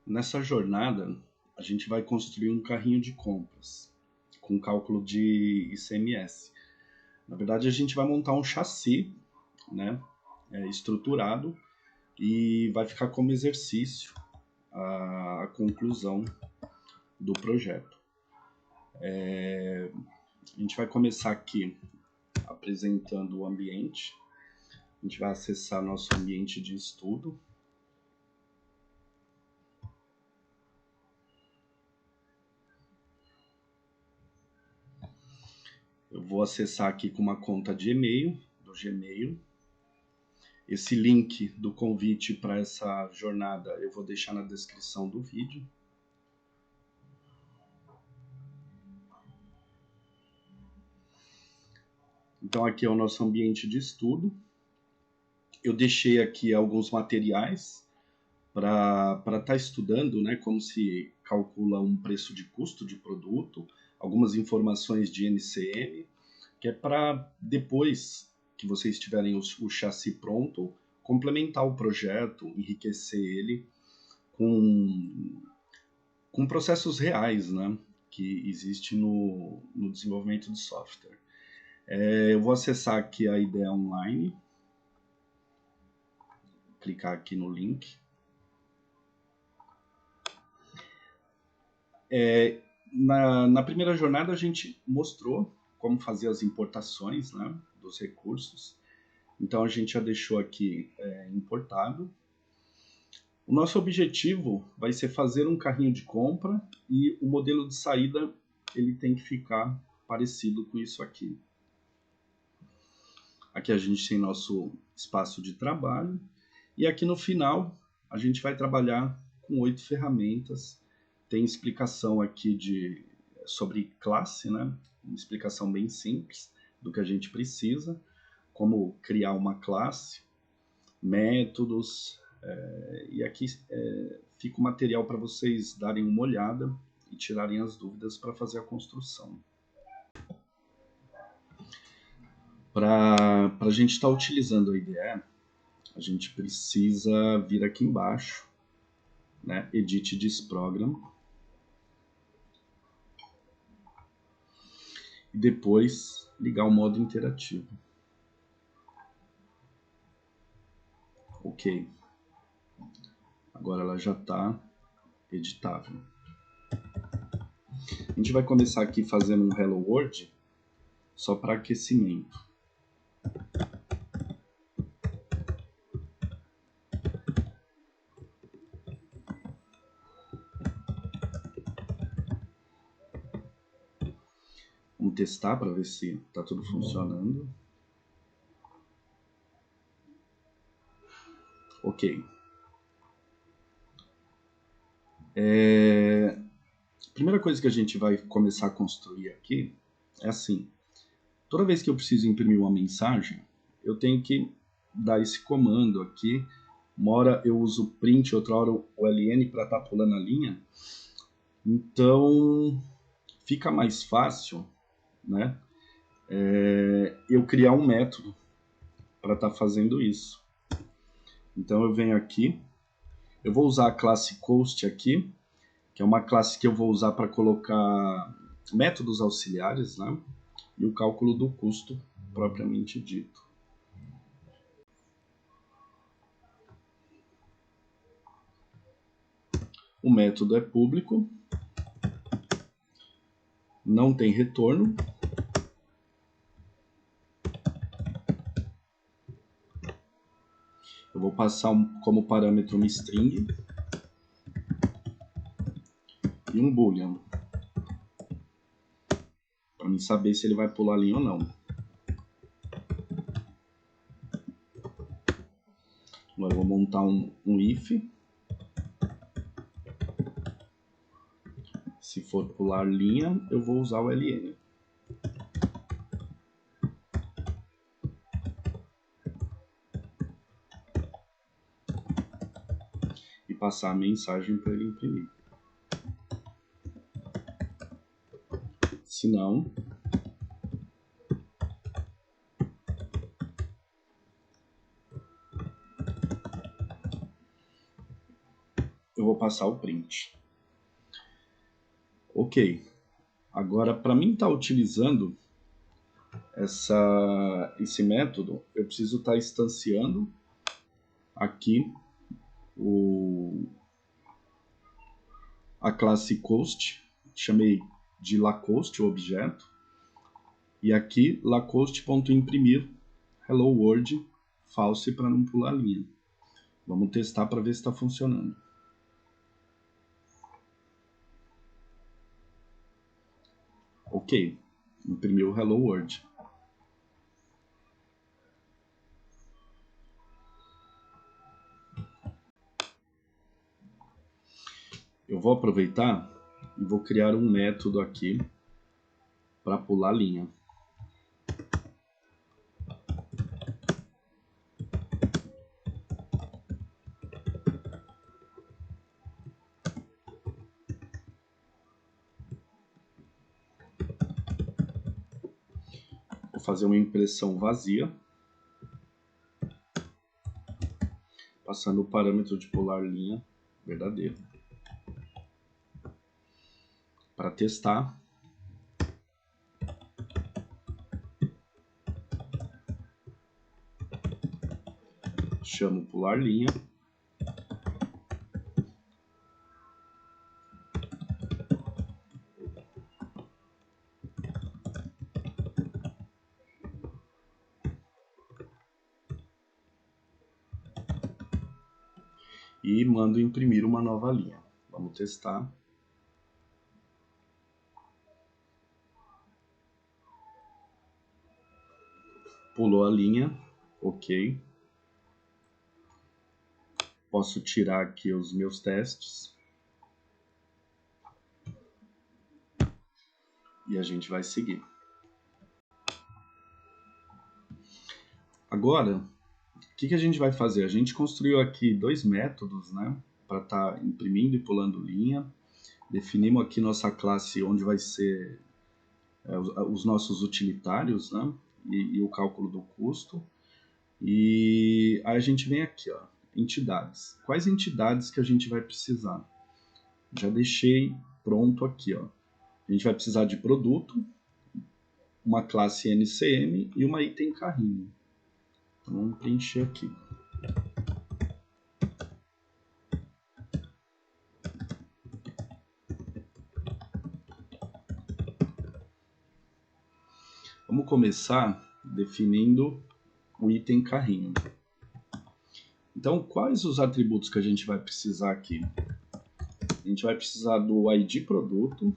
Nessa jornada, a gente vai construir um carrinho de compras com cálculo de ICMS. Na verdade, a gente vai montar um chassi, né, estruturado, e vai ficar como exercício a conclusão do projeto. A gente vai começar aqui apresentando o ambiente. A gente vai acessar nosso ambiente de estudo. Eu vou acessar aqui com uma conta de e-mail, do Gmail. Esse link do convite para essa jornada eu vou deixar na descrição do vídeo. Então aqui é o nosso ambiente de estudo. Eu deixei aqui alguns materiais para estar estudando, né, como se calcula um preço de custo de produto, algumas informações de NCM, que é para depois que vocês tiverem o chassi pronto, complementar o projeto, enriquecer ele com processos reais, né, que existe no desenvolvimento de software. Eu vou acessar aqui a ideia online, clicar aqui no link. Na primeira jornada a gente mostrou como fazer as importações, né, dos recursos. Então a gente já deixou aqui importado. O nosso objetivo vai ser fazer um carrinho de compra e o modelo de saída ele tem que ficar parecido com isso aqui. Aqui a gente tem nosso espaço de trabalho e aqui no final a gente vai trabalhar com 8 ferramentas. Tem explicação aqui sobre classe, né? Uma explicação bem simples do que a gente precisa, como criar uma classe, métodos, e aqui fica o material para vocês darem uma olhada e tirarem as dúvidas para fazer a construção. Para a gente estar utilizando a IDE, a gente precisa vir aqui embaixo, né? Edit this program. E depois ligar o modo interativo. Ok. Agora ela já está editável. A gente vai começar aqui fazendo um Hello World só para aquecimento. Vamos testar para ver se está tudo funcionando. Ok. A primeira coisa que a gente vai começar a construir aqui é assim. Toda vez que eu preciso imprimir uma mensagem, eu tenho que dar esse comando aqui. Uma hora eu uso print, outra hora o ln para estar pulando a linha. Então fica mais fácil, né, eu criar um método para estar fazendo isso. Então eu venho aqui, eu vou usar a classe Cost aqui, que é uma classe que eu vou usar para colocar métodos auxiliares, né, e o cálculo do custo propriamente dito. O método é público, não tem retorno. Eu vou passar como parâmetro uma string e um boolean, para mim saber se ele vai pular a linha ou não. Agora eu vou montar um if. Se for pular linha, eu vou usar o ln. E passar a mensagem para ele imprimir. Se não, eu vou passar o print. Ok. Agora, para mim estar utilizando esse método, eu preciso estar instanciando aqui a classe Coast, chamei de Lacoste o objeto, e aqui Lacoste.imprimir Hello World false para não pular a linha. Vamos testar para ver se está funcionando. Ok, imprimiu o Hello World. Eu vou aproveitar e vou criar um método aqui para pular a linha. Vou fazer uma impressão vazia, passando o parâmetro de pular linha verdadeiro. Para testar, chamo pular linha. E mando imprimir uma nova linha. Vamos testar. Pulou a linha, ok. Posso tirar aqui os meus testes. E a gente vai seguir. Agora, o que a gente vai fazer? A gente construiu aqui dois métodos, né? Para estar imprimindo e pulando linha. Definimos aqui nossa classe onde vai ser os nossos utilitários, né? E o cálculo do custo. E aí a gente vem aqui, ó, entidades. Quais entidades que a gente vai precisar? Já deixei pronto aqui, ó. A gente vai precisar de produto, uma classe NCM e uma item carrinho. Então vamos preencher aqui. Vamos começar definindo o item carrinho. Então, quais os atributos que a gente vai precisar aqui? A gente vai precisar do ID produto,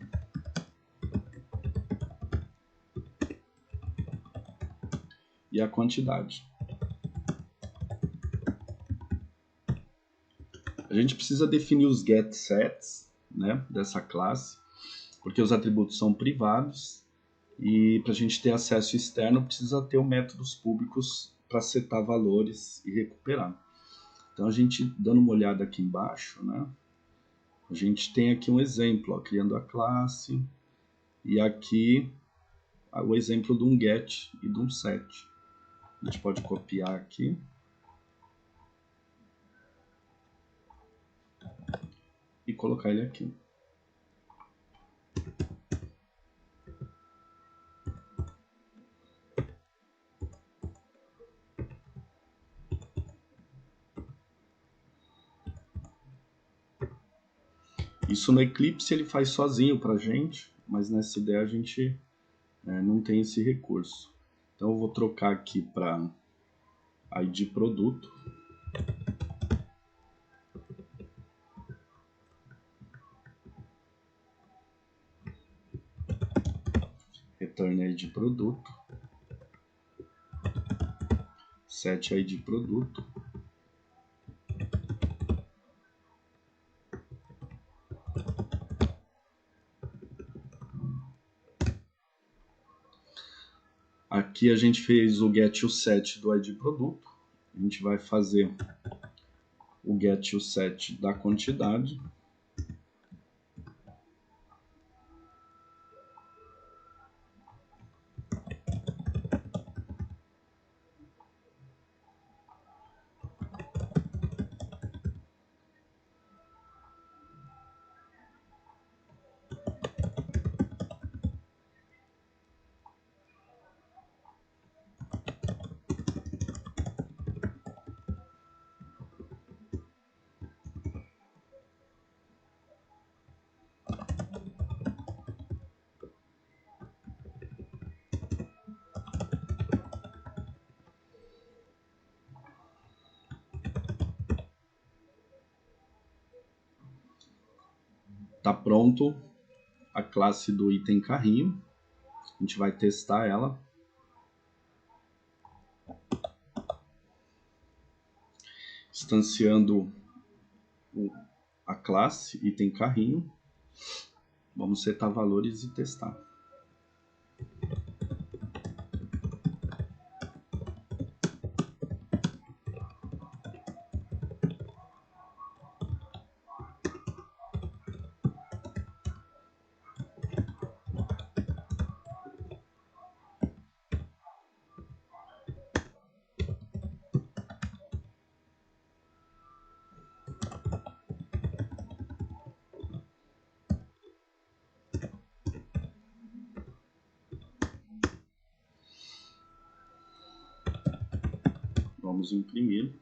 e a quantidade. A gente precisa definir os getSets, né, dessa classe, porque os atributos são privados e para a gente ter acesso externo precisa ter métodos públicos para setar valores e recuperar. Então a gente, dando uma olhada aqui embaixo, né, a gente tem aqui um exemplo, ó, criando a classe, e aqui o exemplo de um get e de um set. A gente pode copiar aqui. E colocar ele aqui. Isso no Eclipse ele faz sozinho para a gente, mas nessa ideia a gente não tem esse recurso. Então eu vou trocar aqui para ID produto. Return ID produto. Set ID produto. Aqui a gente fez o get e o set do ID produto. A gente vai fazer o get e o set da quantidade. Tá pronto a classe do item carrinho. A gente vai testar ela. Instanciando a classe item carrinho. Vamos setar valores e testar. Vamos imprimir.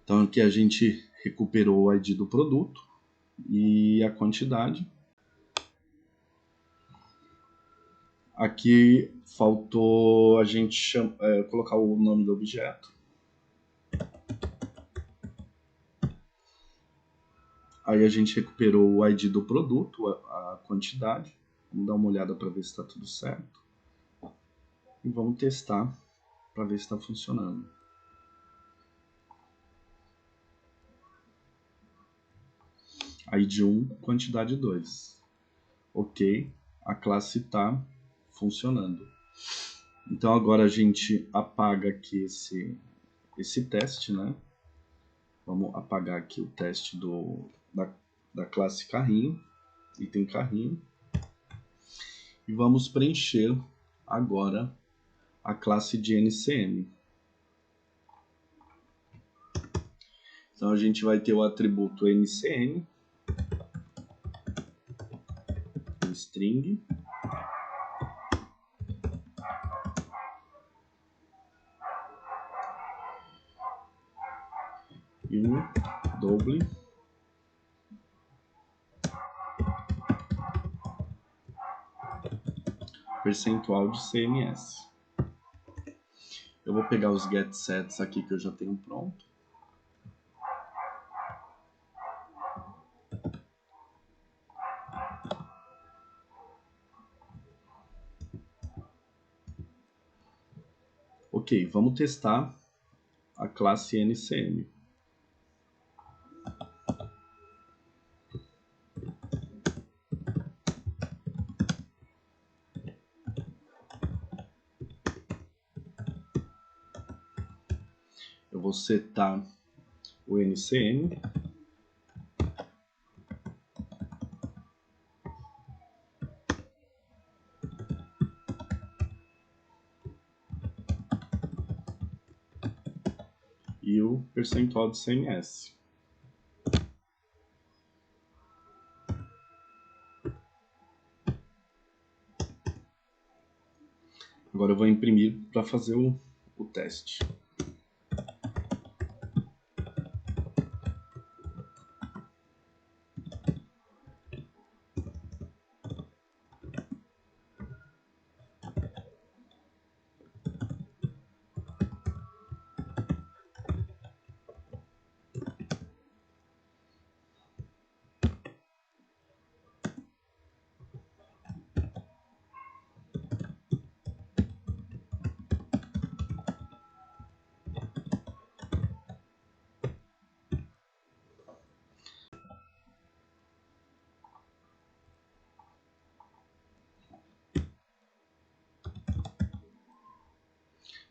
Então aqui a gente recuperou o ID do produto e a quantidade. Aqui faltou a gente colocar o nome do objeto. Aí a gente recuperou o ID do produto, a quantidade. Vamos dar uma olhada para ver se está tudo certo. E vamos testar para ver se está funcionando. ID 1, quantidade 2. Ok, a classe está funcionando. Então agora a gente apaga aqui esse teste, né? Vamos apagar aqui o teste da classe carrinho, item carrinho. E vamos preencher agora a classe de NCM. Então a gente vai ter o atributo NCM, string, e um double percentual de CMS. Eu vou pegar os get sets aqui que eu já tenho pronto. Ok, vamos testar a classe NCM. Eu vou setar o NCM. E o percentual de CMS. Agora eu vou imprimir para fazer o teste.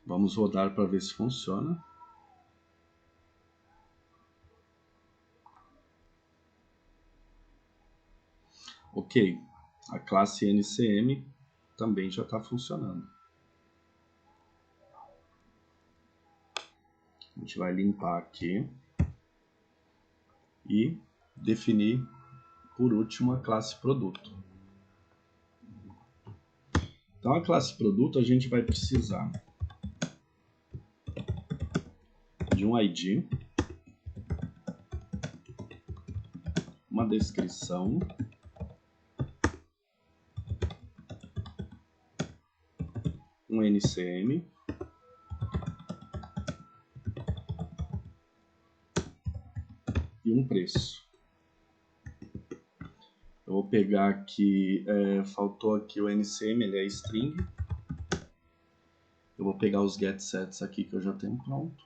Vamos rodar para ver se funciona. Ok, a classe NCM também já está funcionando. A gente vai limpar aqui. e definir, por último, a classe produto. Então, a classe produto a gente vai precisar de um ID, uma descrição, um NCM, e um preço. Eu vou pegar aqui, faltou aqui o NCM, ele é string. Eu vou pegar os getSets aqui que eu já tenho pronto.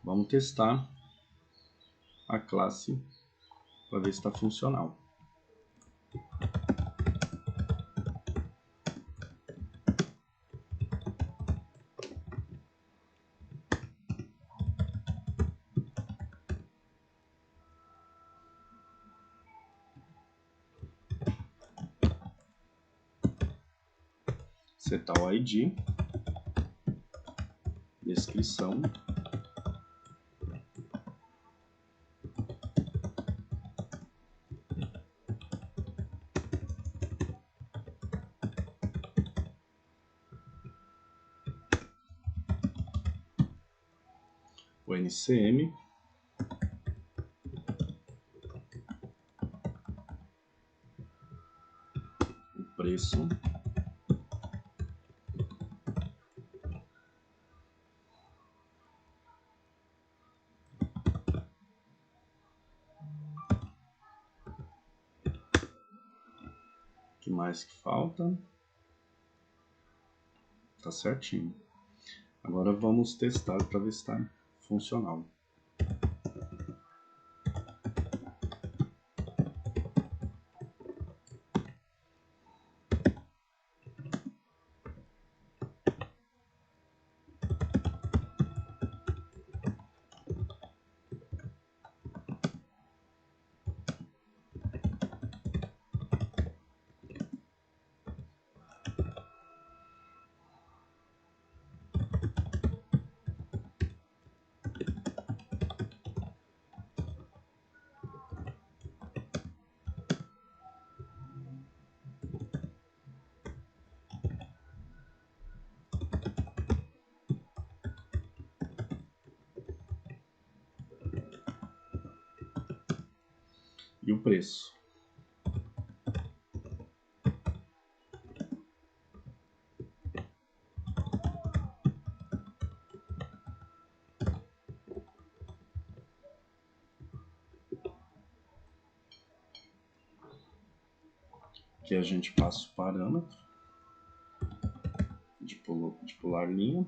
Vamos testar a classe para ver se está funcional. Setar o ID, descrição, o NCM, o preço, o que mais que falta? Tá certinho. Agora vamos testar para ver se está funcional. E o preço. Aqui a gente passa o parâmetro de pular linha.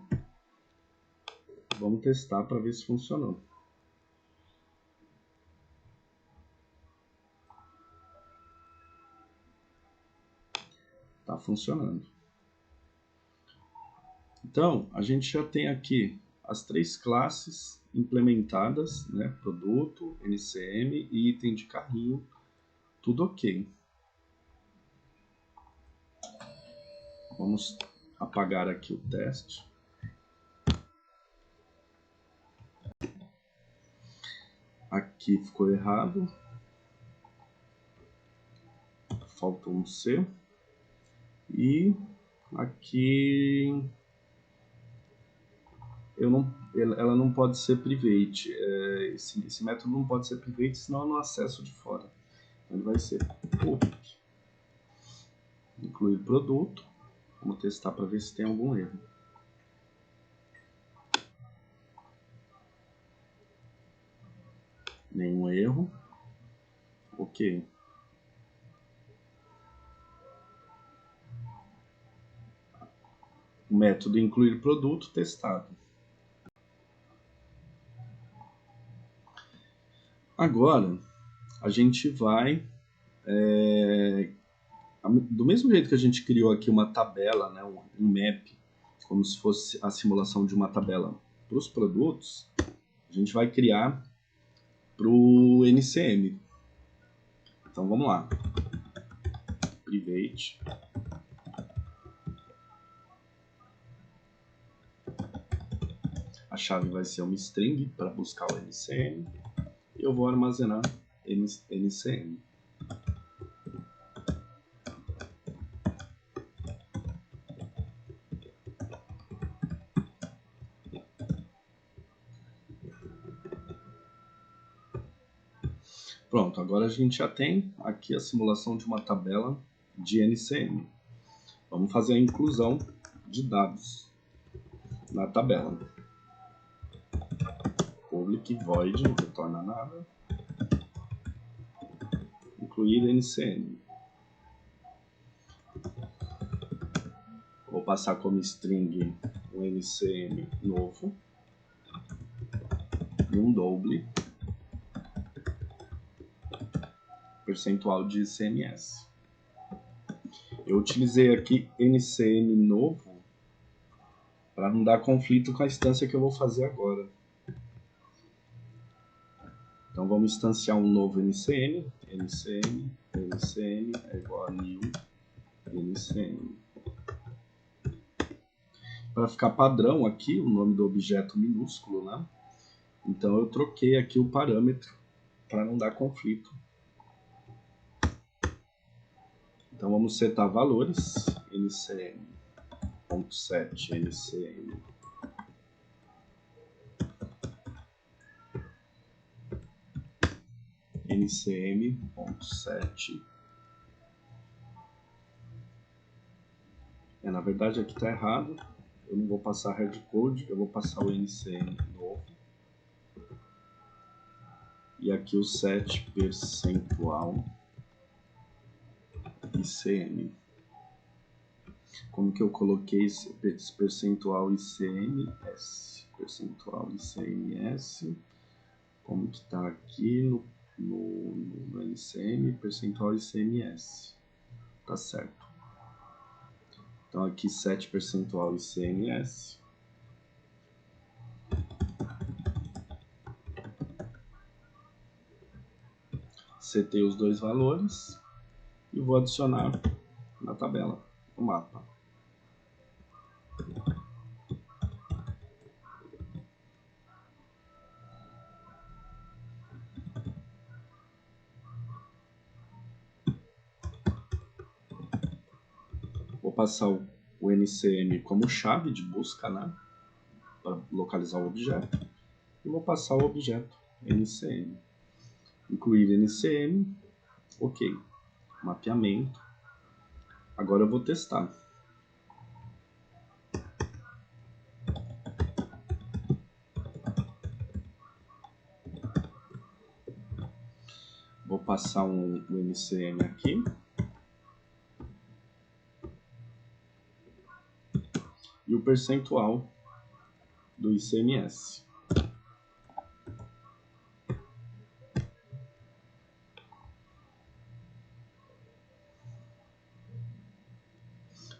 Vamos testar para ver se funcionou. Está funcionando. Então, a gente já tem aqui as três classes implementadas, né? Produto, NCM e item de carrinho, tudo ok. Vamos apagar aqui o teste. Aqui ficou errado. Faltou um C. E aqui ela não pode ser private. Esse método não pode ser private, senão eu não acesso de fora. Então ele vai ser public. Incluir produto. Vamos testar para ver se tem algum erro. Nenhum erro. Ok. O método incluir produto testado. Agora, a gente vai... do mesmo jeito que a gente criou aqui uma tabela, né, um map, como se fosse a simulação de uma tabela para os produtos, a gente vai criar para o NCM. Então vamos lá. Private A chave vai ser uma string para buscar o NCM. E eu vou armazenar NCM. Pronto, agora a gente já tem aqui a simulação de uma tabela de NCM. Vamos fazer a inclusão de dados na tabela. Public void, não retorna nada. Incluir NCM. Vou passar como string um NCM novo e um double percentual de ICMS. Eu utilizei aqui NCM novo para não dar conflito com a instância que eu vou fazer agora. Então vamos instanciar um novo NCM. NCM é igual a new NCM. Para ficar padrão aqui, o nome do objeto minúsculo, né? Então eu troquei aqui o parâmetro para não dar conflito. Então vamos setar valores. NCM.set NCM. NCM.set. Na verdade aqui está errado. Eu não vou passar hardcode, eu vou passar o NCM novo. E aqui o set percentual ICM. Como que eu coloquei esse percentual ICMS? Percentual ICMS. Como que está aqui no NCM? Percentual ICMS. Tá certo. Então aqui set percentual ICMS. Setei os dois valores e vou adicionar na tabela, no mapa. Vou passar o NCM como chave de busca, né, para localizar o objeto. E vou passar o objeto NCM. Incluir NCM, ok. Mapeamento. Agora eu vou testar. Vou passar o NCM aqui. E o percentual do ICMS.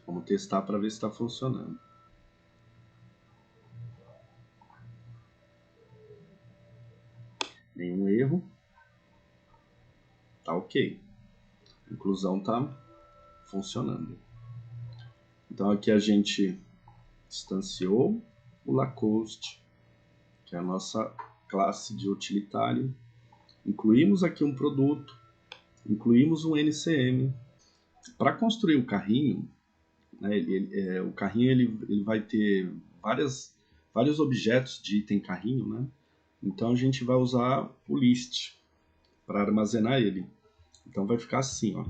Vamos testar para ver se está funcionando. Nenhum erro. Tá ok. A inclusão tá funcionando. Então aqui a gente instanciou o Lacoste, que é a nossa classe de utilitário. Incluímos aqui um produto, incluímos um NCM. Para construir o carrinho, né, o carrinho ele vai ter vários objetos de item carrinho, né? Então a gente vai usar o list para armazenar ele. Então vai ficar assim, ó.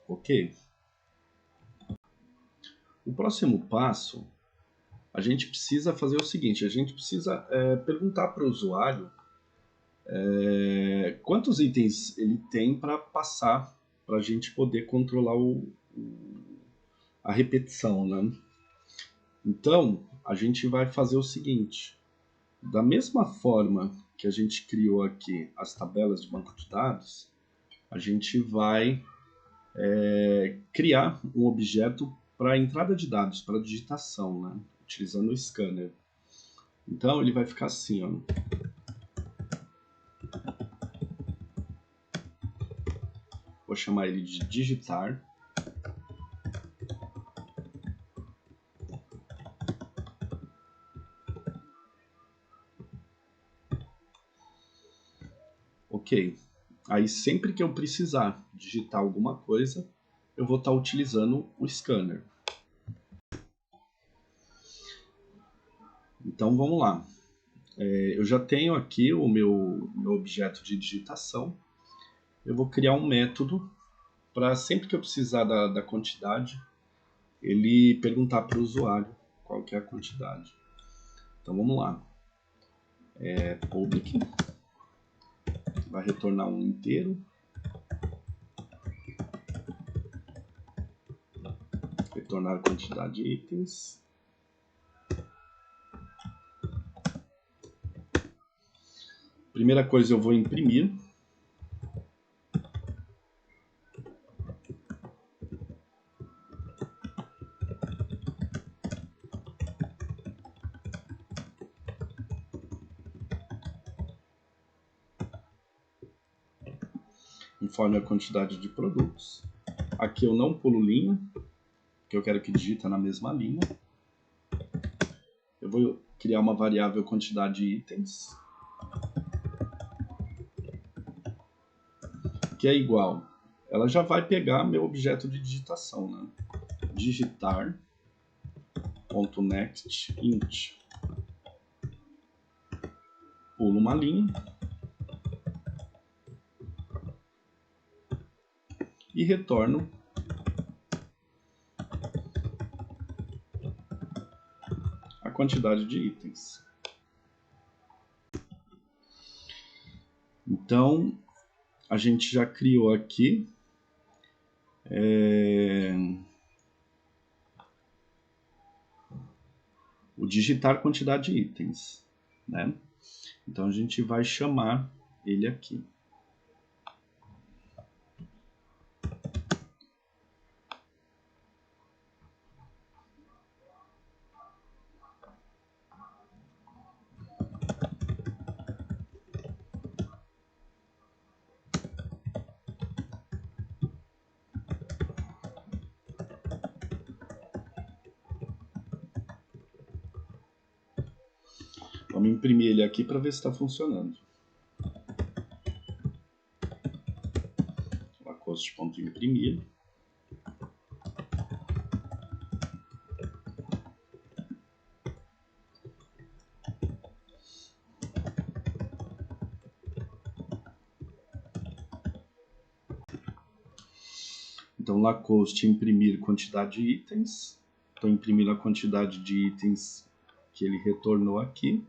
Ok. O próximo passo, a gente precisa fazer o seguinte, a gente precisa perguntar para o usuário quantos itens ele tem para passar, para a gente poder controlar a repetição, né? Então, a gente vai fazer o seguinte, da mesma forma que a gente criou aqui as tabelas de banco de dados, a gente vai criar um objeto para entrada de dados, para digitação, né? Utilizando o scanner. Então ele vai ficar assim, ó. Vou chamar ele de digitar. Ok. Aí sempre que eu precisar digitar alguma coisa, eu vou estar utilizando o scanner. Então vamos lá. Eu já tenho aqui o meu objeto de digitação. Eu vou criar um método para sempre que eu precisar da quantidade, ele perguntar para o usuário qual que é a quantidade. Então vamos lá. Public vai retornar um inteiro. Retornar a quantidade de itens. Primeira coisa, eu vou imprimir. Informe a quantidade de produtos. Aqui eu não pulo linha, porque eu quero que digita na mesma linha. Eu vou criar uma variável quantidade de itens, que é igual. Ela já vai pegar meu objeto de digitação, né? Digitar.next int. Pulo uma linha e retorno a quantidade de itens. Então, a gente já criou aqui o digitar quantidade de itens, né? Então a gente vai chamar ele aqui. Vamos imprimir ele aqui para ver se está funcionando. Lacoste.imprimir. Então, Lacoste imprimir quantidade de itens. Estou imprimindo a quantidade de itens que ele retornou aqui.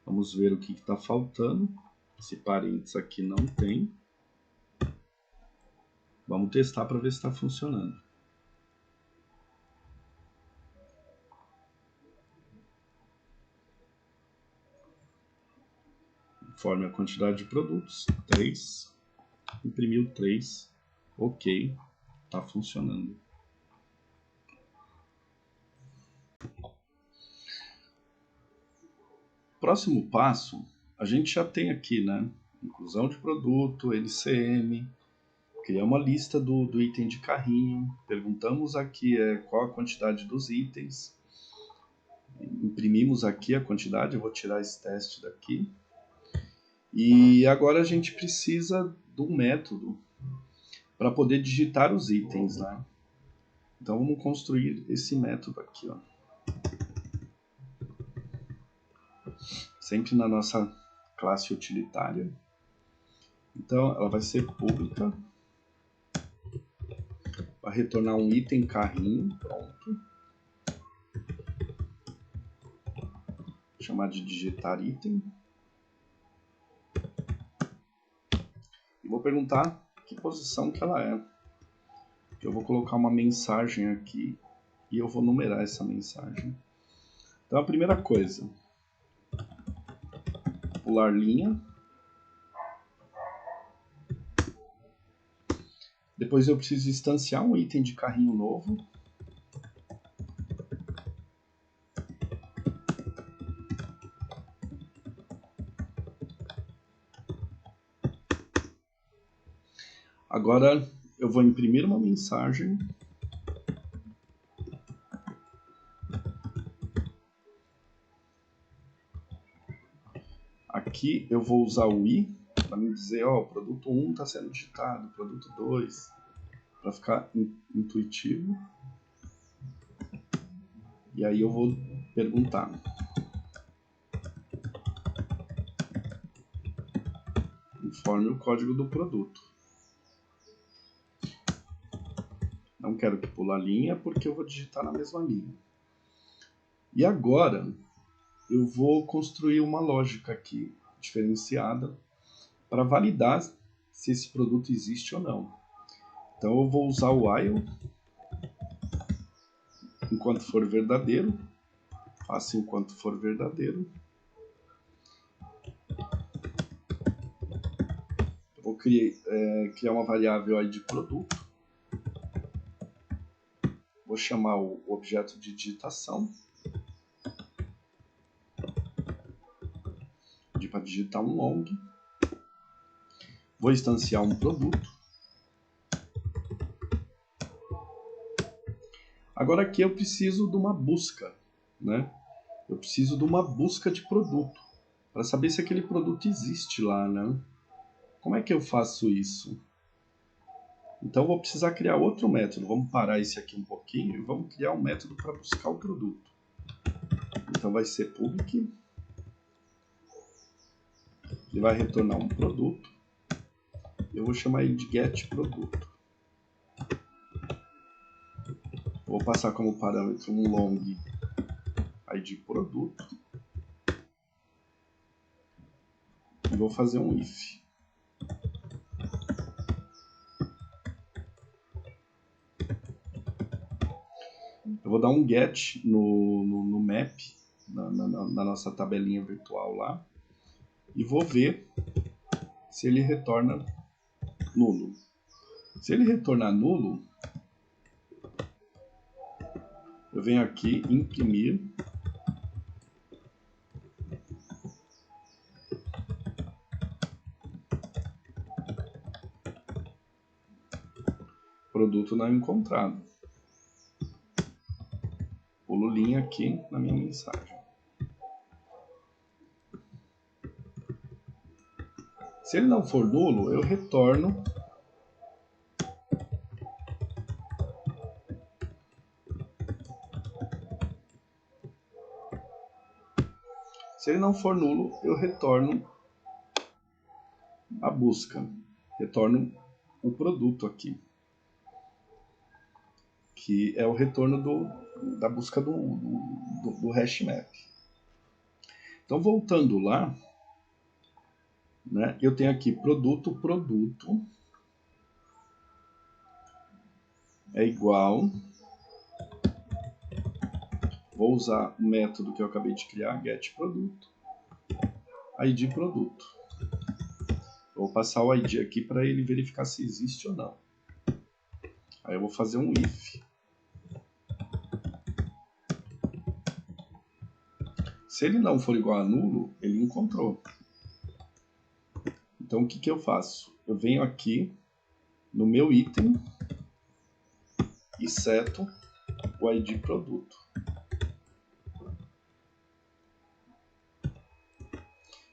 Vamos ver o que está faltando. Esse parênteses aqui não tem. Vamos testar para ver se está funcionando. Informe a quantidade de produtos. 3. Imprimiu 3. Ok. Está funcionando. Próximo passo, a gente já tem aqui, né? Inclusão de produto, LCM, criamos a lista do item de carrinho, perguntamos aqui qual a quantidade dos itens, imprimimos aqui a quantidade, eu vou tirar esse teste daqui. E agora a gente precisa de um método para poder digitar os itens, né? Então vamos construir esse método aqui, ó. Sempre na nossa classe utilitária. Então ela vai ser pública, vai retornar um item carrinho, pronto. Vou chamar de digitar item. E vou perguntar que posição que ela é. Eu vou colocar uma mensagem aqui e eu vou numerar essa mensagem. Então a primeira coisa, pular linha. Depois eu preciso instanciar um item de carrinho novo. Agora eu vou imprimir uma mensagem. Aqui eu vou usar o i para me dizer, ó, o produto 1 está sendo digitado, produto 2, para ficar intuitivo. E aí eu vou perguntar. Informe o código do produto. Não quero que pule a linha, porque eu vou digitar na mesma linha. E agora eu vou construir uma lógica aqui, diferenciada, para validar se esse produto existe ou não. Então eu vou usar o while, enquanto for verdadeiro, faço enquanto for verdadeiro. Eu vou criar uma variável ID produto. Vou chamar o objeto de digitação. Para digitar um long. Vou instanciar um produto. Agora aqui eu preciso de uma busca, né? Eu preciso de uma busca de produto, para saber se aquele produto existe lá, né? Como é que eu faço isso? Então eu vou precisar criar outro método. Vamos parar esse aqui um pouquinho e vamos criar um método para buscar o produto. Então vai ser public. Ele vai retornar um produto. Eu vou chamar ele de getProduto. Vou passar como parâmetro um long ID produto. E vou fazer um if. Eu vou dar um get no map, na nossa tabelinha virtual lá. E vou ver se ele retorna nulo. Se ele retornar nulo, eu venho aqui imprimir produto não encontrado. Pulo linha aqui na minha mensagem. Se ele não for nulo, eu retorno Se ele não for nulo, eu retorno a busca. Retorno o produto aqui, que é o retorno da busca do hash map. Então, voltando lá, né, eu tenho aqui produto é igual. Vou usar o método que eu acabei de criar, getProduto, ID produto. Vou passar o ID aqui para ele verificar se existe ou não. Aí eu vou fazer um if. Se ele não for igual a nulo, ele encontrou. Então o que eu faço? Eu venho aqui no meu item e seto o ID produto.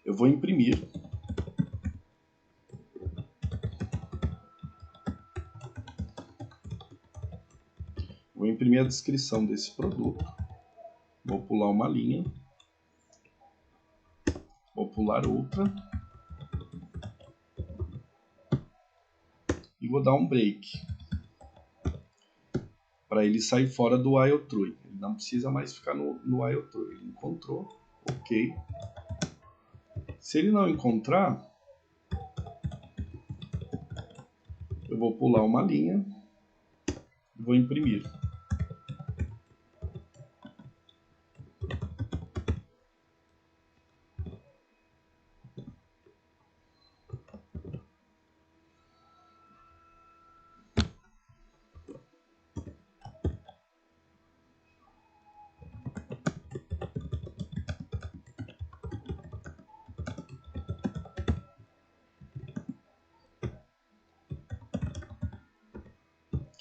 Eu vou imprimir. Vou imprimir a descrição desse produto. Vou pular uma linha. Vou pular outra. E vou dar um break. Para ele sair fora do while true. Ele não precisa mais ficar no while true. Ele encontrou. Ok. Se ele não encontrar, eu vou pular uma linha e vou imprimir.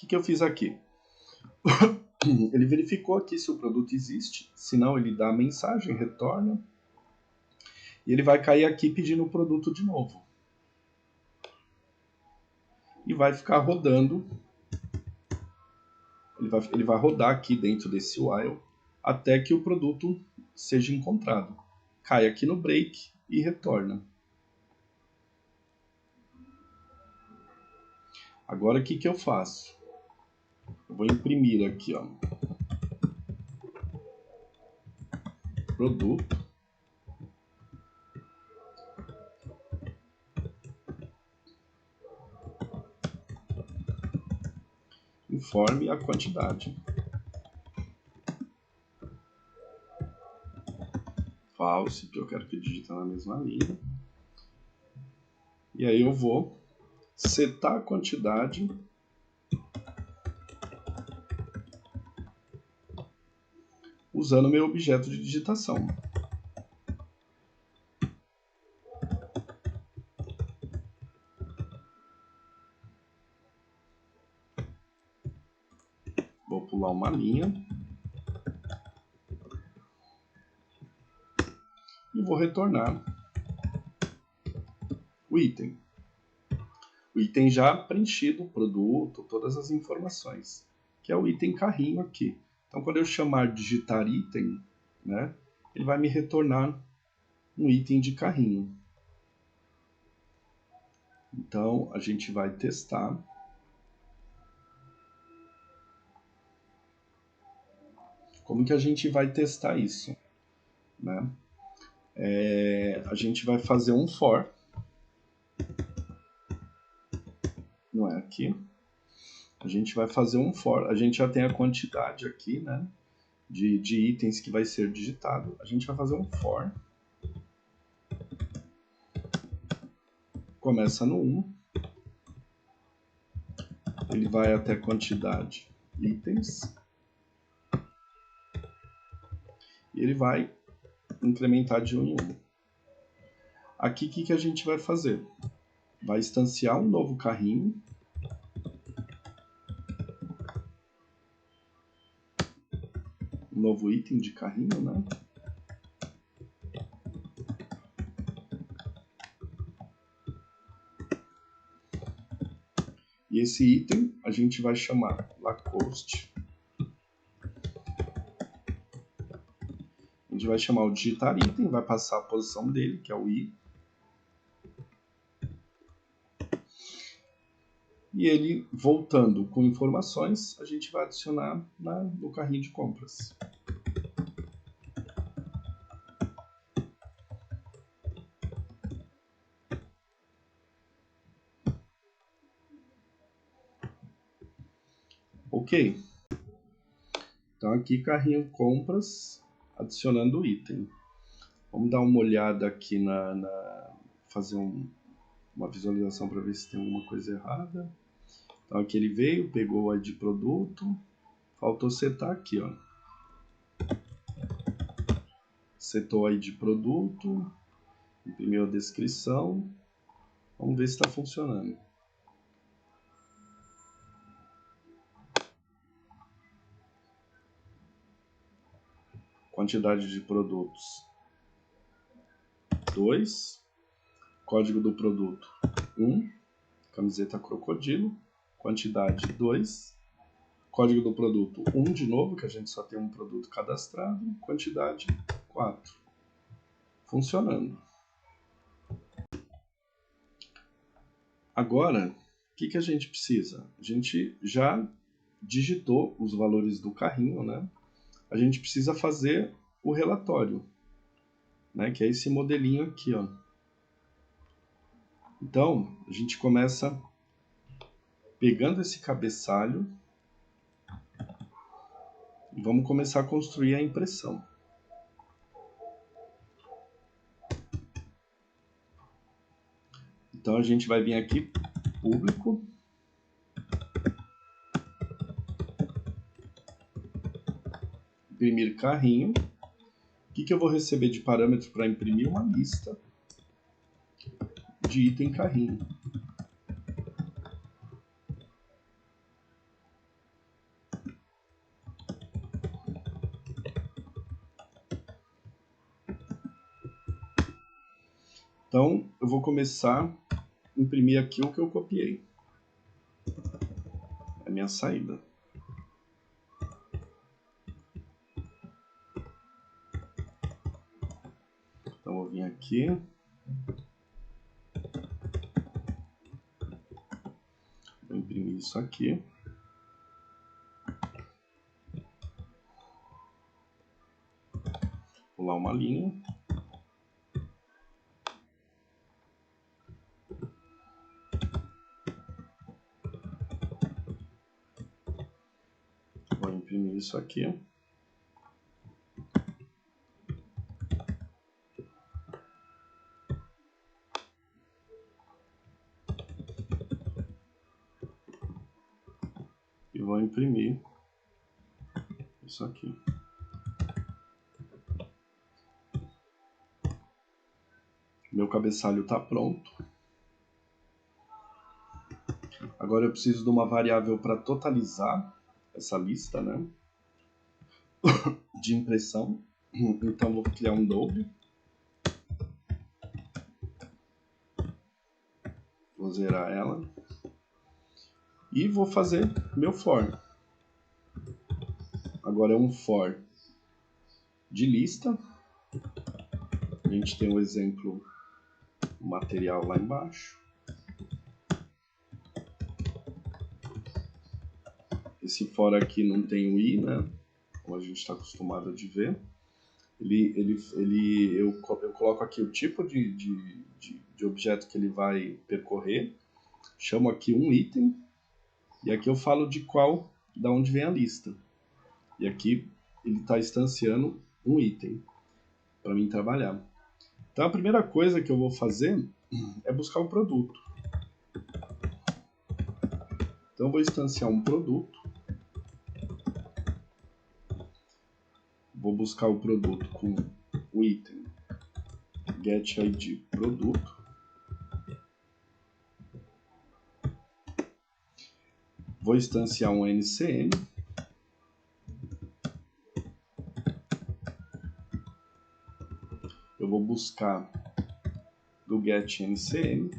que eu fiz aqui? Ele verificou aqui se o produto existe, se não ele dá a mensagem, retorna, e ele vai cair aqui pedindo o produto de novo. E vai ficar rodando, ele vai rodar aqui dentro desse while, até que o produto seja encontrado. Cai aqui no break e retorna. Agora o que eu faço? Eu vou imprimir aqui, ó, produto, informe a quantidade. False, porque eu quero que digite na mesma linha. E aí eu vou setar a quantidade usando o meu objeto de digitação. Vou pular uma linha. E vou retornar o item. O item já preenchido, o produto, todas as informações, que é o item carrinho aqui. Então, quando eu chamar digitar item, né, ele vai me retornar um item de carrinho. Então, a gente vai testar. Como que a gente vai testar isso? Né? A gente vai fazer um for. Não é aqui. A gente vai fazer um for. A gente já tem a quantidade aqui, né, de itens que vai ser digitado. A gente vai fazer um for. Começa no 1. Ele vai até a quantidade itens. E ele vai incrementar de 1 em 1. Aqui, o que a gente vai fazer? Vai instanciar um novo carrinho. Um novo item de carrinho, né? E esse item a gente vai chamar Lacoste. A gente vai chamar o digitar item, vai passar a posição dele, que é o I. E ele, voltando com informações, a gente vai adicionar no carrinho de compras. Ok. Então aqui carrinho compras, adicionando o item. Vamos dar uma olhada aqui fazer uma visualização para ver se tem alguma coisa errada. Então aqui ele veio, pegou o ID produto, faltou setar aqui, ó. Setou o ID produto, imprimiu a descrição. Vamos ver se está funcionando. Quantidade de produtos 2. Código do produto 1. Camiseta crocodilo. Quantidade 2. Código do produto 1 de novo, que a gente só tem um produto cadastrado. Quantidade 4. Funcionando. Agora, o que a gente precisa? A gente já digitou os valores do carrinho, né? A gente precisa fazer o relatório, né? Que é esse modelinho aqui, ó. Então, a gente começa pegando esse cabeçalho e vamos começar a construir a impressão. Então, a gente vai vir aqui, público, imprimir carrinho. O que eu vou receber de parâmetro para imprimir? Uma lista de item carrinho. Então, eu vou começar a imprimir aqui o que eu copiei. É a minha saída. Então, eu vou vir aqui. Vou imprimir isso aqui. Pular uma linha. Vou imprimir isso aqui. E vou imprimir isso aqui. Meu cabeçalho está pronto. Agora eu preciso de uma variável para totalizar essa lista, né, de impressão. Então vou criar um double. Vou zerar ela. E vou fazer meu for. Agora é um for de lista. A gente tem um exemplo material lá embaixo. Esse for aqui não tem o i, né? Como a gente está acostumado de ver. Eu coloco aqui o tipo de objeto que ele vai percorrer. Chamo aqui um item. E aqui eu falo da onde vem a lista. E aqui ele está instanciando um item para mim trabalhar. Então a primeira coisa que eu vou fazer é buscar o produto. Então eu vou instanciar um produto. Vou buscar o produto com o item getID produto. Vou instanciar um NCM. Eu vou buscar do getNCM.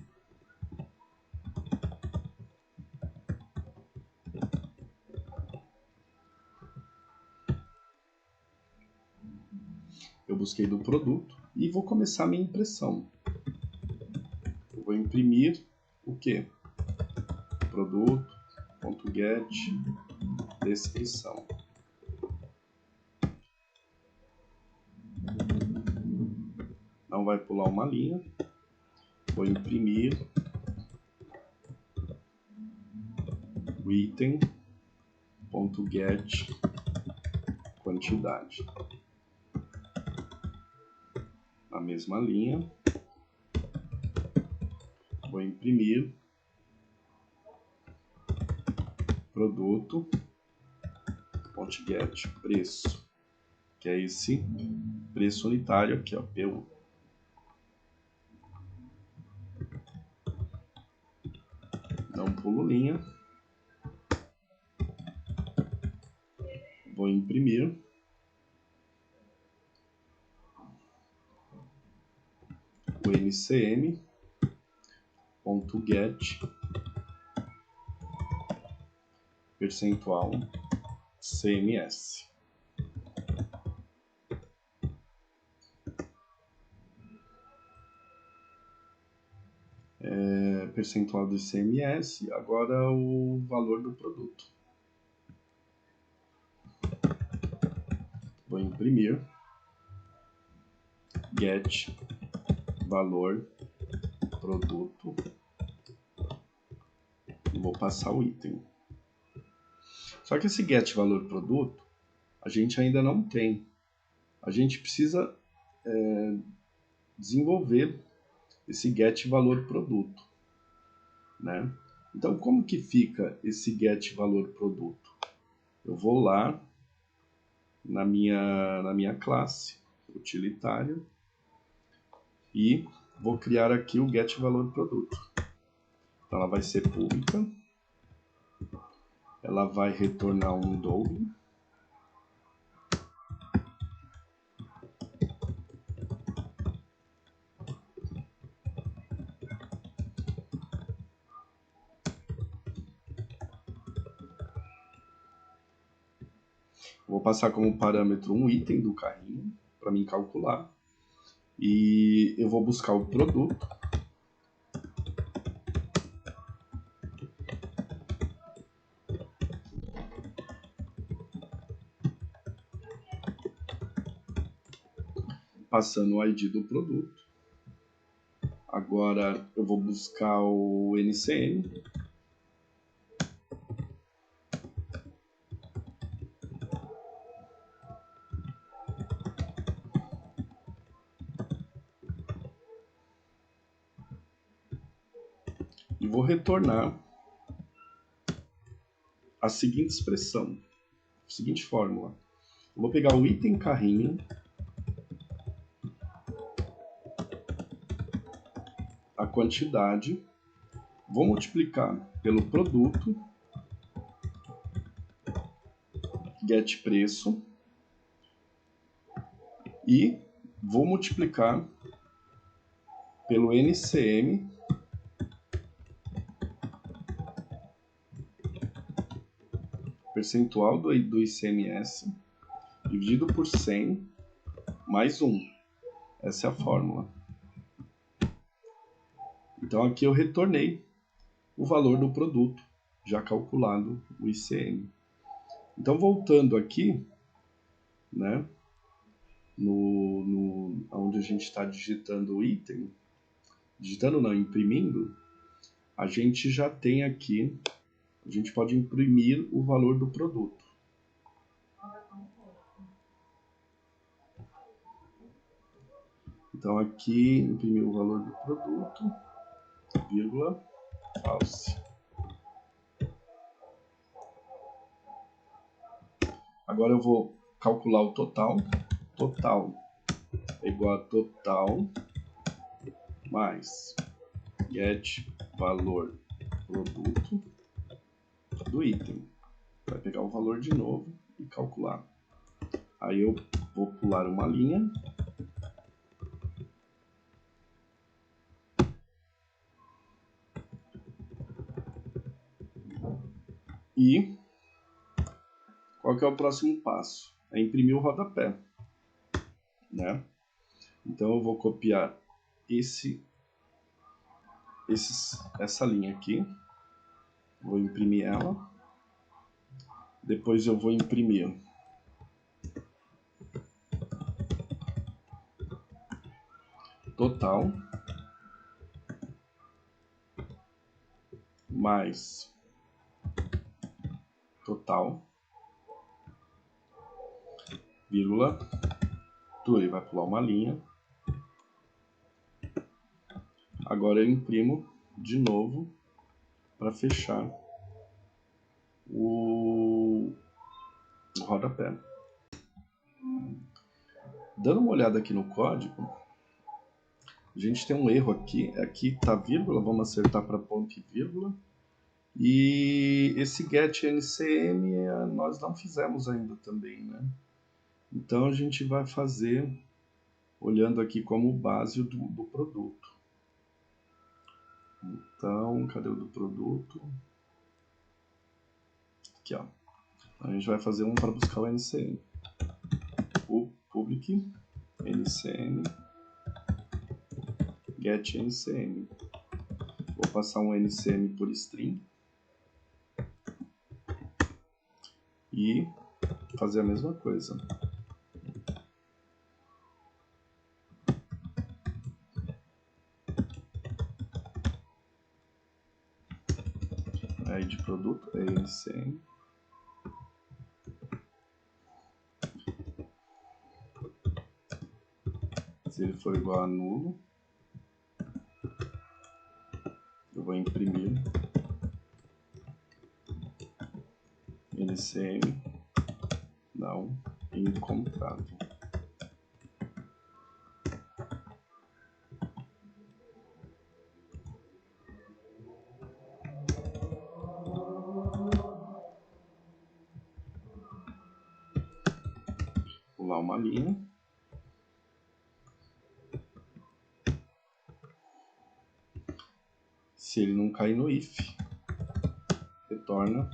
Eu busquei do produto e vou começar a minha impressão. Eu vou imprimir o quê? Produto.get descrição. Não vai pular uma linha. Vou imprimir o item.get quantidade. Na mesma linha, vou imprimir produto.get preço, que é esse preço unitário aqui, ó, P1. Não pulo linha. Vou imprimir o NCM.get percentual CMS. Percentual do CMS, agora o valor do produto. Vou imprimir get valor produto e vou passar o item. Só que esse get valor produto a gente ainda não tem. A gente precisa desenvolver esse get valor produto, né? Então como que fica esse get valor produto? Eu vou lá na minha classe utilitária e vou criar aqui o get valor produto. Então ela vai ser pública, ela vai retornar um double, Vou passar como parâmetro um item do carrinho para mim calcular. E eu vou buscar o produto. Passando o ID do produto. Agora eu vou buscar o NCM. E vou retornar a seguinte expressão, a seguinte fórmula. Eu vou pegar o item carrinho, a quantidade, vou multiplicar pelo produto, get preço, e vou multiplicar pelo NCM, percentual do ICMS, dividido por 100, mais 1. Essa é a fórmula. Então aqui eu retornei o valor do produto, já calculado o ICM. Então voltando aqui, né, onde a gente está digitando o item, digitando não, imprimindo, a gente já tem aqui, a gente pode imprimir o valor do produto. Então aqui, imprimir o valor do produto, vírgula, false. Agora eu vou calcular o total. Total é igual a total mais get valor produto do item. Vai pegar o valor de novo e calcular. Aí eu vou pular uma linha. E qual que é o próximo passo? É imprimir o rodapé, né? Então eu vou copiar essa linha aqui, vou imprimir ela, depois eu vou imprimir total mais total, vírgula, ele vai pular uma linha. Agora eu imprimo de novo para fechar o rodapé. Dando uma olhada aqui no código, a gente tem um erro aqui. Aqui está vírgula, vamos acertar para ponto e vírgula. E esse get NCM nós não fizemos ainda também, né? Então a gente vai fazer olhando aqui como base do produto. Então, cadê o do produto? Aqui, ó. A gente vai fazer um para buscar o NCM. O public NCM get NCM. Vou passar um NCM por string e fazer a mesma coisa. Aí de produto é NCM. Se ele for igual a nulo, eu vou imprimir NCM não encontrado. Pular uma linha. Se ele não cair no if, retorna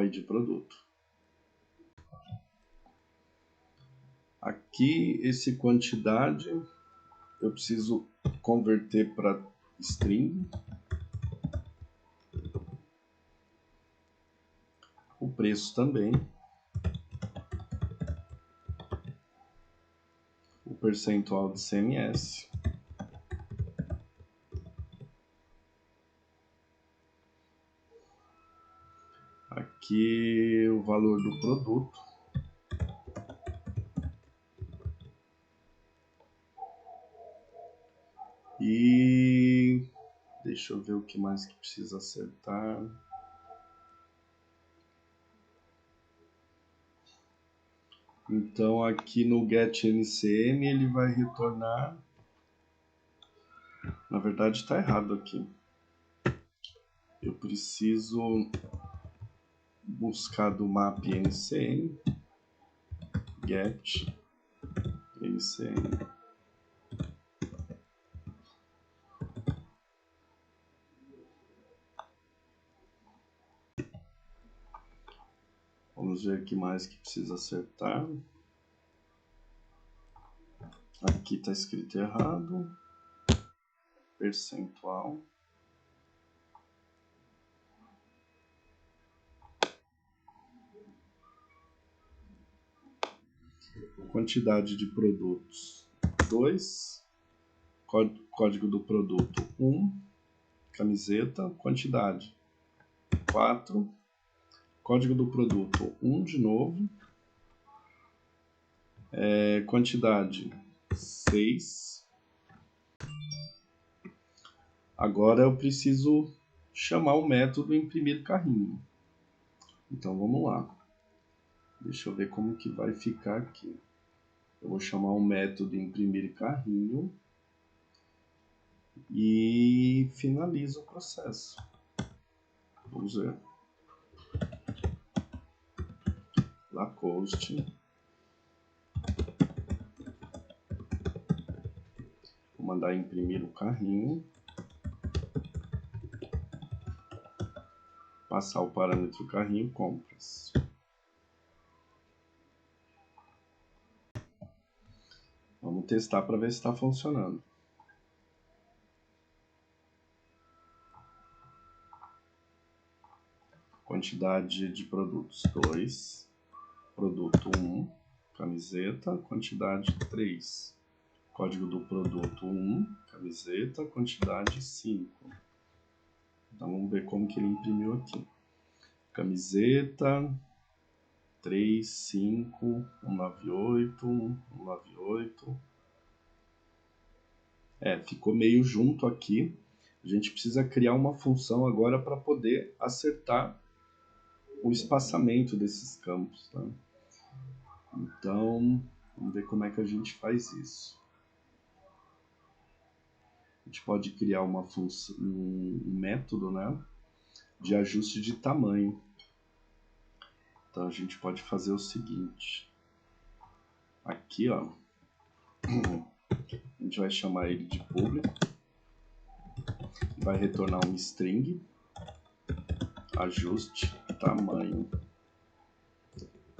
ID produto. Aqui, esse quantidade, eu preciso converter para string. O preço também. O percentual de CMS. Aqui o valor do produto. E deixa eu ver o que mais que precisa acertar. Então aqui no getNCM ele vai retornar. Na verdade está errado aqui. Eu preciso buscar do map NCM, get NCM. Vamos ver o que mais que precisa acertar. Aqui está escrito errado. Percentual. Quantidade de produtos 2. Código do produto 1. Camiseta. Quantidade 4. Código do produto 1 de novo. Quantidade 6. Agora eu preciso chamar o método imprimir carrinho. Então vamos lá. Deixa eu ver como que vai ficar aqui. Eu vou chamar o método imprimir carrinho e finalizo o processo. Vamos ver. Lacoste. Vou mandar imprimir o carrinho. Passar o parâmetro carrinho compras. Vamos testar para ver se está funcionando. Quantidade de produtos 2. Produto 1. Camiseta. Quantidade 3. Código do produto 1. Camiseta. Quantidade 5. Então vamos ver como que ele imprimiu aqui. Camiseta 3, 5, 198, 198. Ficou meio junto aqui. A gente precisa criar uma função agora para poder acertar o espaçamento desses campos. Tá? Então, vamos ver como é que a gente faz isso. A gente pode criar uma função, um método, né, de ajuste de tamanho. Então a gente pode fazer o seguinte. Aqui, ó, a gente vai chamar ele de público. Vai retornar um string. Ajuste tamanho.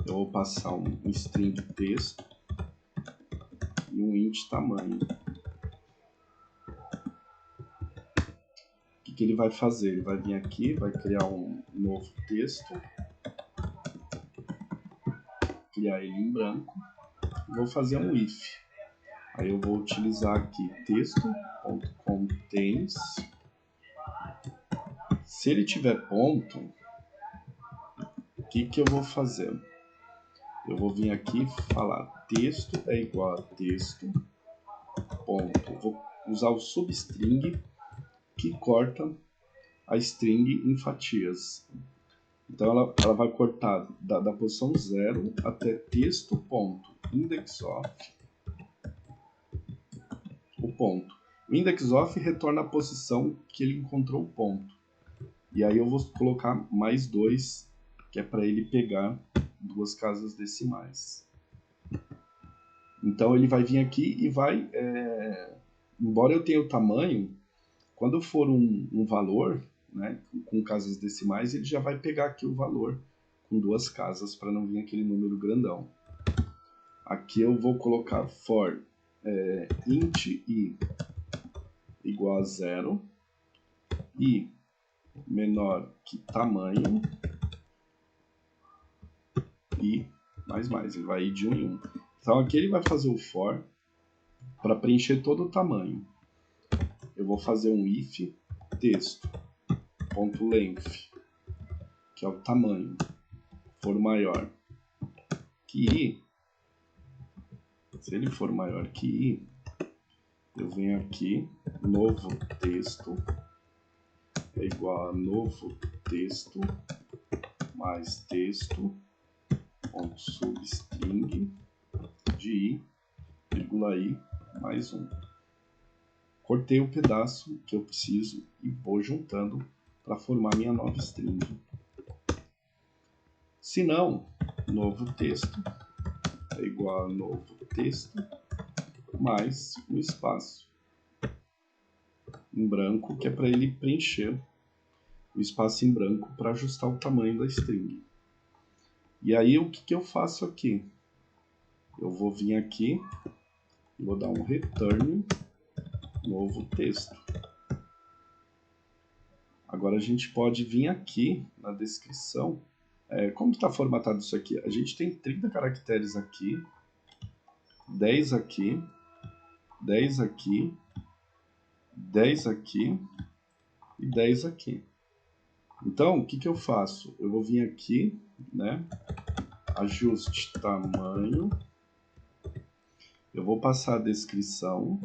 Eu vou passar um string texto e um int tamanho. O que ele vai fazer? Ele vai vir aqui, vai criar um novo texto, criar ele em branco, e vou fazer um if. Aí eu vou utilizar aqui texto.contains. Se ele tiver ponto, o que eu vou fazer? Eu vou vir aqui e falar texto é igual a texto, ponto. Vou usar o substring que corta a string em fatias. Então ela vai cortar da posição 0 até texto, ponto, indexOf, o ponto. O indexOf retorna a posição que ele encontrou o ponto. E aí eu vou colocar mais 2, que é para ele pegar 2 casas decimais. Então ele vai vir aqui e vai, embora eu tenha o tamanho, quando for um valor, né, com casas decimais, ele já vai pegar aqui o valor com 2 casas para não vir aquele número grandão. Aqui eu vou colocar for int i igual a 0, i menor que tamanho, e mais, ele vai ir de 1 em 1. Então aqui ele vai fazer o for para preencher todo o tamanho. Eu vou fazer um if texto.length, que é o tamanho, for maior que i. Se ele for maior que i, eu venho aqui, novo texto é igual a novo texto mais texto ponto substring de i, vírgula i mais 1. Cortei o pedaço que eu preciso e vou juntando para formar minha nova string. Se não, novo texto é igual a novo texto mais um espaço em branco, que é para ele preencher o espaço em branco para ajustar o tamanho da string. E aí o que eu faço aqui? Eu vou vir aqui e vou dar um return novo texto. Agora a gente pode vir aqui na descrição. Como está formatado isso aqui? A gente tem 30 caracteres aqui, 10 aqui, 10 aqui, 10 aqui e 10 aqui. Então, o que eu faço? Eu vou vir aqui, né? Ajuste tamanho. Eu vou passar a descrição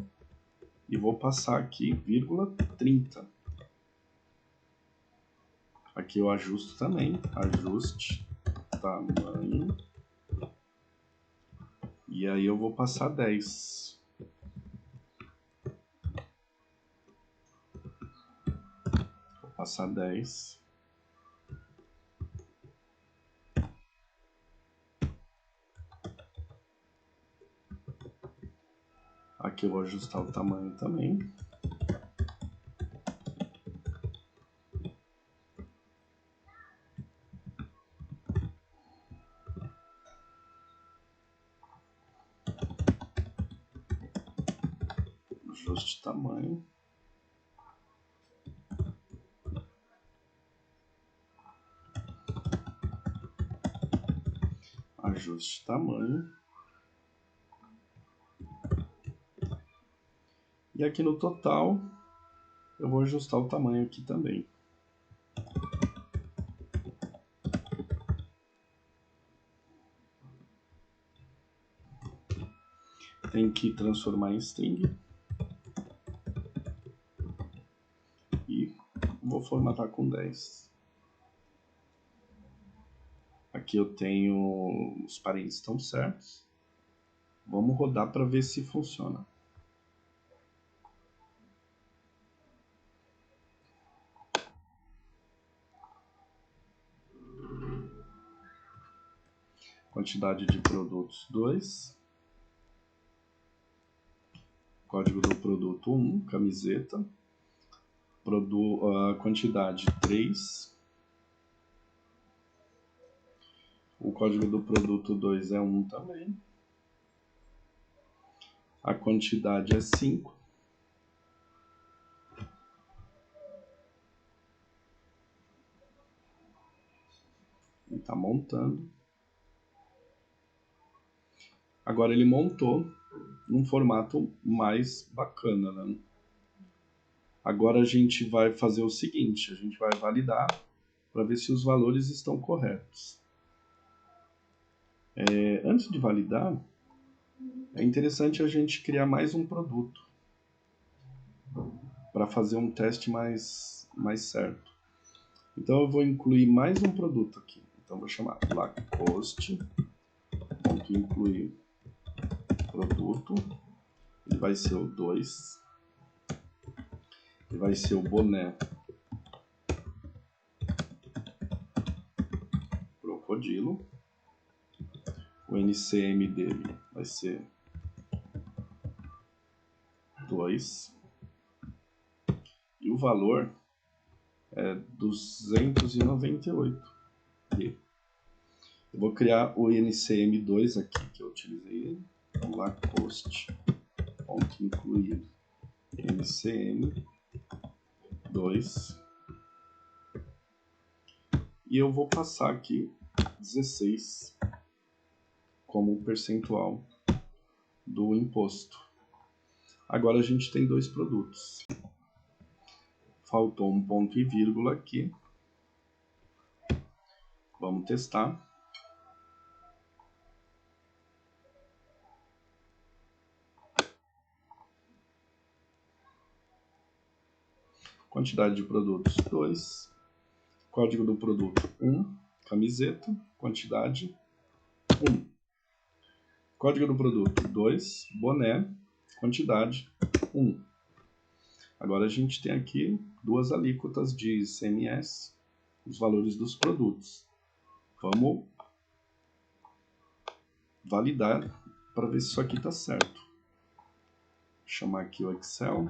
e vou passar aqui, vírgula 30. Aqui eu ajusto também, ajuste tamanho. E aí eu vou passar 10. Vou passar 10. Aqui eu vou ajustar o tamanho também. Ajuste tamanho. Ajuste tamanho. E aqui no total, eu vou ajustar o tamanho aqui também. Tem que transformar em string. E vou formatar com 10. Aqui eu tenho os parênteses estão certos. Vamos rodar para ver se funciona. Quantidade de produtos 2. Código do produto 1, camiseta. Quantidade 3. O código do produto 2 é 1 também. A quantidade é 5. Ele está montando. Agora ele montou num formato mais bacana, né? Agora a gente vai fazer o seguinte, a gente vai validar para ver se os valores estão corretos. Antes de validar, é interessante a gente criar mais um produto para fazer um teste mais certo. Então eu vou incluir mais um produto aqui. Então vou chamar Lacoste.incluir produto. Ele vai ser o 2. Ele vai ser o boné crocodilo. O NCM dele vai ser 2. E o valor é 298. Eu vou criar o NCM2 aqui, que eu utilizei. Vamos lá, post, ponto incluir NCM2. E eu vou passar aqui 16 como percentual do imposto. Agora a gente tem dois produtos. Faltou um ponto e vírgula aqui. Vamos testar. Quantidade de produtos 2. Código do produto 1. Camiseta. Quantidade 1. Código do produto 2. Boné. Quantidade 1. Agora a gente tem aqui duas alíquotas de ICMS, os valores dos produtos. Vamos validar para ver se isso aqui está certo. Vou chamar aqui o Excel.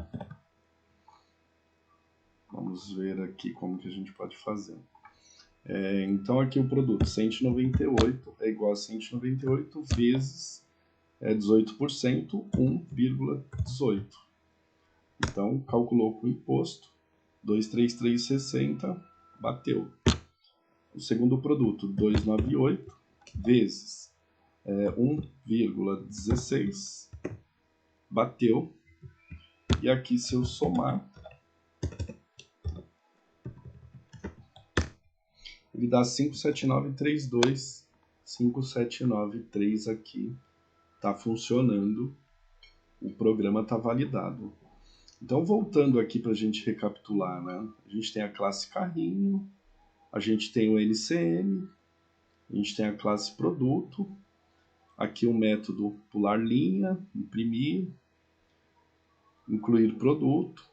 Vamos ver aqui como que a gente pode fazer. Então aqui o produto 198 é igual a 198 vezes 18%, 1,18. Então calculou com o imposto, 233,60, bateu. O segundo produto, 298 vezes 1,16, bateu. E aqui, se eu somar, ele dá 57932, 5793 aqui, está funcionando, o programa está validado. Então, voltando aqui para a gente recapitular, né? A gente tem a classe carrinho, a gente tem o NCM, a gente tem a classe produto, aqui o método pular linha, imprimir, incluir produto,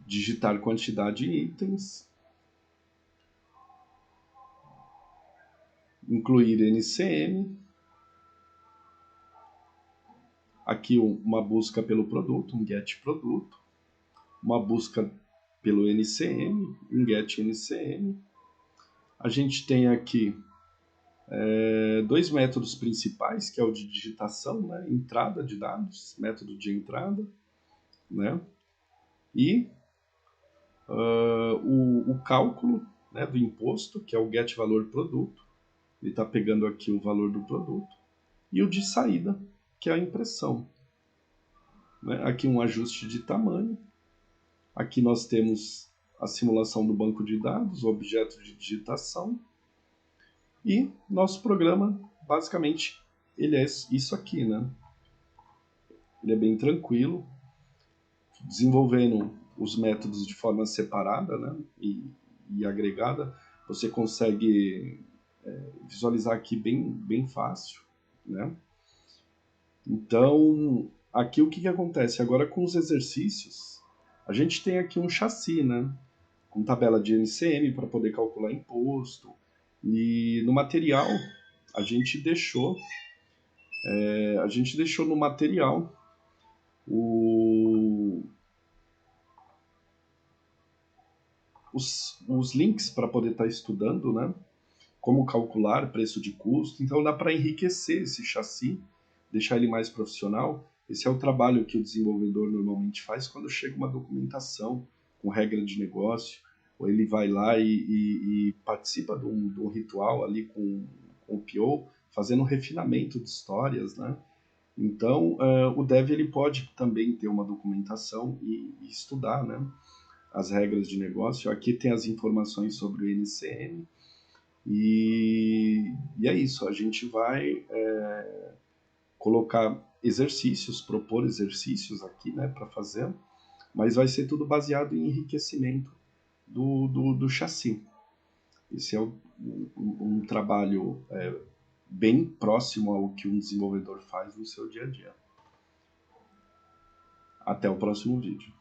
digitar quantidade de itens, incluir NCM, aqui uma busca pelo produto, um get produto, uma busca pelo NCM, um get NCM. A gente tem aqui dois métodos principais, que é o de digitação, né? Entrada de dados, método de entrada, né? E o cálculo, né, do imposto, que é o get valor produto, ele está pegando aqui o valor do produto, e o de saída, que é a impressão. Né? Aqui um ajuste de tamanho, aqui nós temos a simulação do banco de dados, o objeto de digitação, e nosso programa, basicamente, ele é isso aqui, né? Ele é bem tranquilo, desenvolvendo os métodos de forma separada, né? e agregada, você consegue visualizar aqui bem fácil, né? Então, aqui o que acontece? Agora com os exercícios, a gente tem aqui um chassi, né? Com tabela de NCM para poder calcular imposto. E no material, a gente deixou no material os links para poder estar estudando, né? Como calcular preço de custo. Então dá para enriquecer esse chassi, deixar ele mais profissional. Esse é o trabalho que o desenvolvedor normalmente faz quando chega uma documentação com regra de negócio, ou ele vai lá e participa de um ritual ali com o PO, fazendo um refinamento de histórias, né? Então, o dev ele pode também ter uma documentação e estudar, né, as regras de negócio. Aqui tem as informações sobre o NCM, e é isso, a gente vai colocar exercícios, propor exercícios aqui, né, para fazer, mas vai ser tudo baseado em enriquecimento do chassi. Esse é um trabalho bem próximo ao que um desenvolvedor faz no seu dia a dia. Até o próximo vídeo.